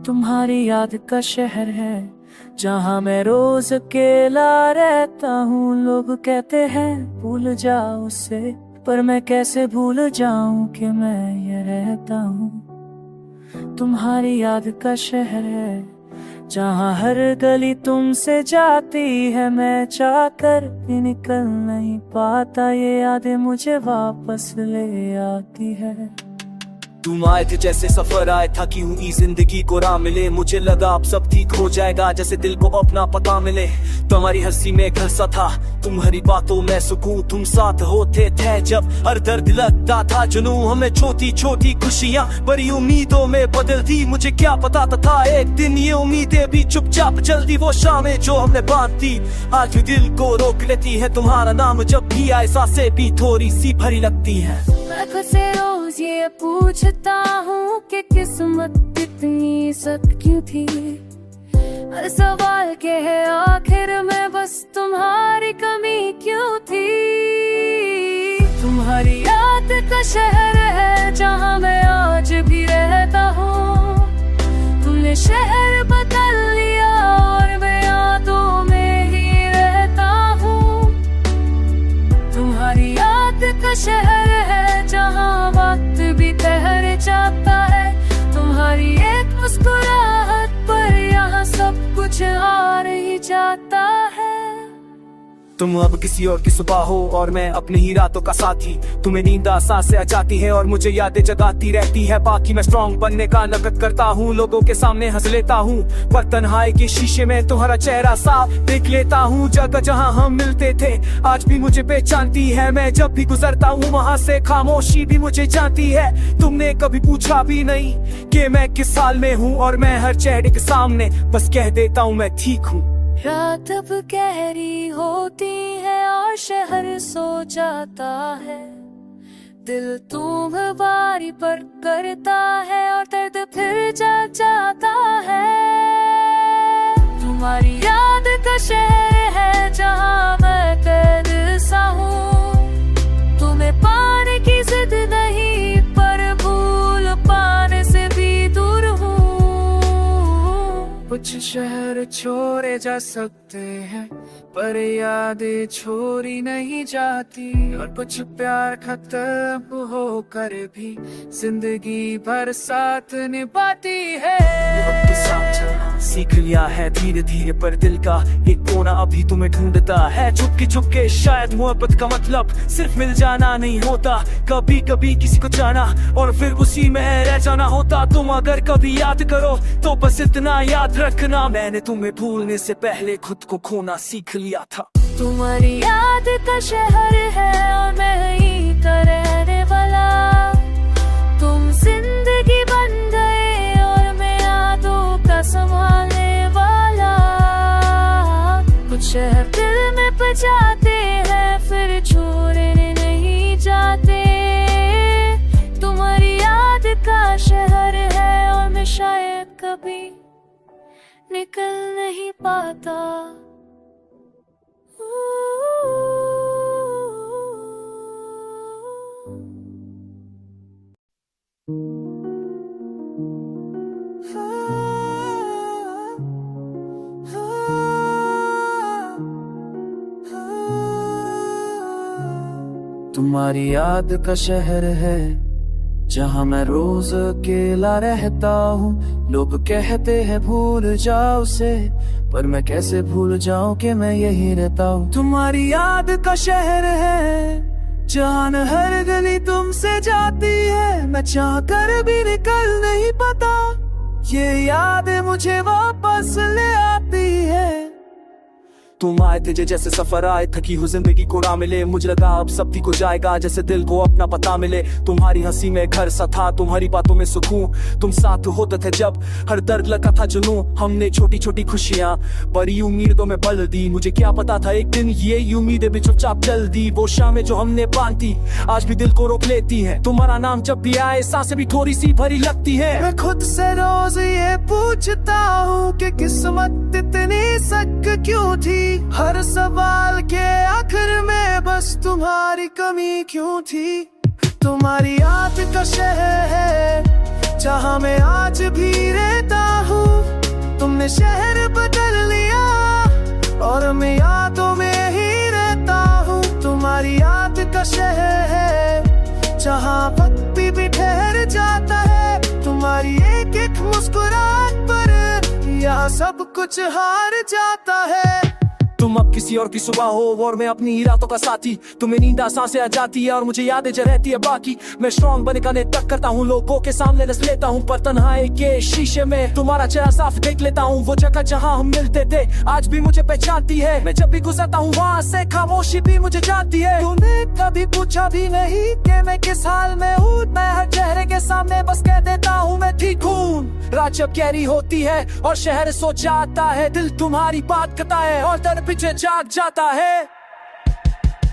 तुम्हारी याद का शहर है जहाँ मैं रोज अकेला रहता हूँ। लोग कहते हैं भूल जाओ उसे, पर मैं कैसे भूल जाऊं कि मैं ये रहता हूँ। तुम्हारी याद का शहर है जहाँ हर गली तुमसे जाती है, मैं चाहकर भी निकल नहीं पाता। ये यादें मुझे वापस ले आती है। तुम आए थे जैसे सफर आए था कि हुई जिंदगी को राह मिले। मुझे लगा अब सब ठीक हो जाएगा, जैसे दिल को अपना पता मिले। तुम्हारी हंसी में घर सा था, तुम्हारी बातों में सुकून। तुम साथ होते थे जब हर दर्द लगता था जुनूं। हमें छोटी छोटी खुशियाँ बड़ी उम्मीदों में बदलती। मुझे क्या पता था एक दिन ये उम्मीदें भी चुपचाप जल्दी। वो शामें जो हमने बांटी आज भी दिल को रोक लेती है। तुम्हारा नाम जब भी आए सांसें भी थोड़ी सी भरी लगती है। मैं खुद से रोज ये पूछता हूँ कि किस्मत इतनी सख्त क्यों थी। हर सवाल के है आखिर में बस तुम्हारी कमी क्यों थी। तुम्हारी याद का शहर है जहाँ मैं आज भी रहता हूँ। तुमने शहर बदल लिया और मैं यादों में ही रहता हूँ। तुम्हारी याद का शहर है जहाँ वक्त भी ठहर जाता है। तुम्हारी एक मुस्कुराहट पर यहाँ सब कुछ आ ही जाता है। तुम अब किसी और की सुबह हो और मैं अपनी ही रातों का साथी। तुम्हें नींद आसां से आ जाती है और मुझे यादें जगाती रहती है। बाकी मैं स्ट्रॉन्ग बनने का नकद करता हूँ, लोगों के सामने हंस लेता हूँ, पर तन्हाई के शीशे में तुम्हारा चेहरा साफ देख लेता हूँ। जगह जहाँ हम मिलते थे आज भी मुझे पहचानती है। मैं जब भी गुजरता हूँ वहाँ से खामोशी भी मुझे जानती है। तुमने कभी पूछा भी नहीं कि मैं किस हाल में हूँ, और मैं हर चेहरे के सामने बस कह देता हूँ मैं ठीक हूँ। रात अब गहरी होती है और शहर सो जाता है। दिल तुम बारी पर करता है और दर्द फिर जाग जाता है। तुम्हारी याद का शहर है जहाँ मैं कैद सा हूँ। तुम्हें पाने की जिद नहीं पर भूल पाने से भी दूर हूँ। कुछ शहर छोड़े जा सकते हैं पर यादें छोड़ी नहीं जाती। और कुछ प्यार खत्म होकर भी जिंदगी भर साथ निभाती है। वक्त के साथ चलना सीख लिया है धीरे धीरे, पर दिल का एक कोना अभी तुम्हें ढूंढता है। चुपके चुपके शायद मोहब्बत का मतलब सिर्फ मिल जाना नहीं होता, कभी कभी किसी को जाना और फिर उसी में रह जाना होता। तुम अगर कभी याद करो तो बस इतना याद रखना, मैंने तुम्हें भूलने से पहले खुद को खोना सीख लिया था। तुम्हारी याद का शहर है और मैं यहीं का रहने वाला। तुम जिंदगी बन गए और मैं यादों का संभालने वाला। कुछ शहर दिल में बजाते हैं फिर छोड़ने नहीं जाते। तुम्हारी याद का शहर है और मैं शायद कभी निकल नहीं पाता। तुम्हारी याद का शहर है जहाँ मैं रोज अकेला रहता हूँ। लोग कहते हैं भूल जाओ उसे, पर मैं कैसे भूल जाऊं कि मैं यही रहता हूँ। तुम्हारी याद का शहर है जहाँ हर गली तुमसे जाती है, मैं चाह कर भी निकल नहीं पाता। ये यादें मुझे वापस ले आती है। तुम आए थे जैसे सफर आए थकी हो जिंदगी को राह मिले। मुझे लगा अब सब ठीक हो जाएगा जैसे दिल को अपना पता मिले। तुम्हारी हंसी में घर सा था, तुम्हारी बातों में सुकून। तुम साथ होते थे जब हर दर्द लगा था जुनून। हमने छोटी छोटी खुशियाँ बड़ी उम्मीदों में बदल दी। मुझे क्या पता था एक दिन ये उम्मीदें भी चुपचाप चल दी। वो शामें जो हमने बांधी आज भी दिल को रोक लेती है। तुम्हारा नाम जब भी आए सांसें भी थोड़ी सी भरी लगती है। मैं खुद से रोज ये पूछता हूँ कि किस्मत इतनी सख्त क्यों थी। हर सवाल के आखिर में बस तुम्हारी कमी क्यों थी। तुम्हारी याद का शहर है जहाँ मैं आज भी रहता हूँ। शहर बदल लिया और मैं यादों में ही रहता हूँ। तुम्हारी याद का शहर है जहाँ वक्त भी ठहर जाता है। तुम्हारी एक एक मुस्कुराहट पर यहाँ सब कुछ हार जाता है। तुम अब किसी और की सुबह हो और मैं अपनी ही रातों का साथी। तुम्हें नींद सांसें आ जाती है और मुझे यादें जो रहती है बाकी। मैं स्ट्रॉन्ग बनने का तक करता हूँ, लोगों के सामने रस लेता हूँ, पर तन्हाई के शीशे में तुम्हारा चेहरा साफ देख लेता हूँ। वो जगह जहाँ हम मिलते थे आज भी मुझे पहचानती है। मैं जब भी गुजरता हूँ वहाँ से खामोशी भी मुझे जानती है। तूने कभी पूछा भी नहीं कि मैं किस हाल में हूँ। मैं हर चेहरे के सामने बस कह देता हूँ मैं ठीक हूँ। रात जब गहरी होती है और शहर सो जाता है, दिल तुम्हारी बात करता है और दर पीछे जाग जाता है।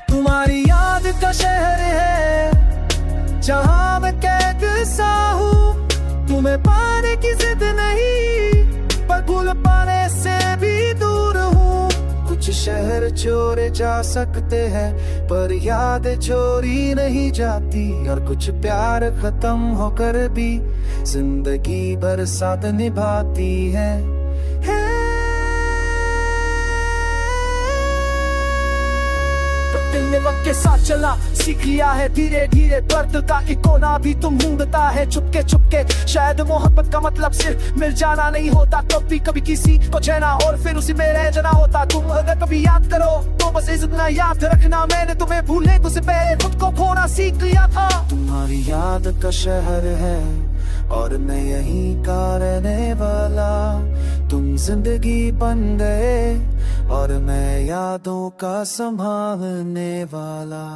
तुम्हारी याद का शहर है जहाँ मैं कैद सा हूँ। तुम्हें पाने की जिद नहीं पर भूल पाने से भी दूर हूँ। कुछ शहर छोड़े जा सकते हैं पर याद छोड़ी नहीं जाती, और कुछ प्यार खत्म होकर भी जिंदगी भर साथ निभाती है। दिल ने वक्त के साथ चला सीख लिया है धीरे धीरे, दर्द का एक कोना भी तुम ढूंढता है चुपके चुपके। शायद मोहब्बत का मतलब सिर्फ मिल जाना नहीं होता, कभी कभी किसी को चैना और फिर उसी में रह जाना होता। तुम अगर कभी याद करो तो बस इतना याद रखना, मैंने तुम्हें भूलने से पहले खुद को खोना सीख लिया था। तुम्हारी याद का शहर है और मैं यहीं का रहने वाला। तुम जिंदगी बन गए और मैं यादों का संभालने वाला।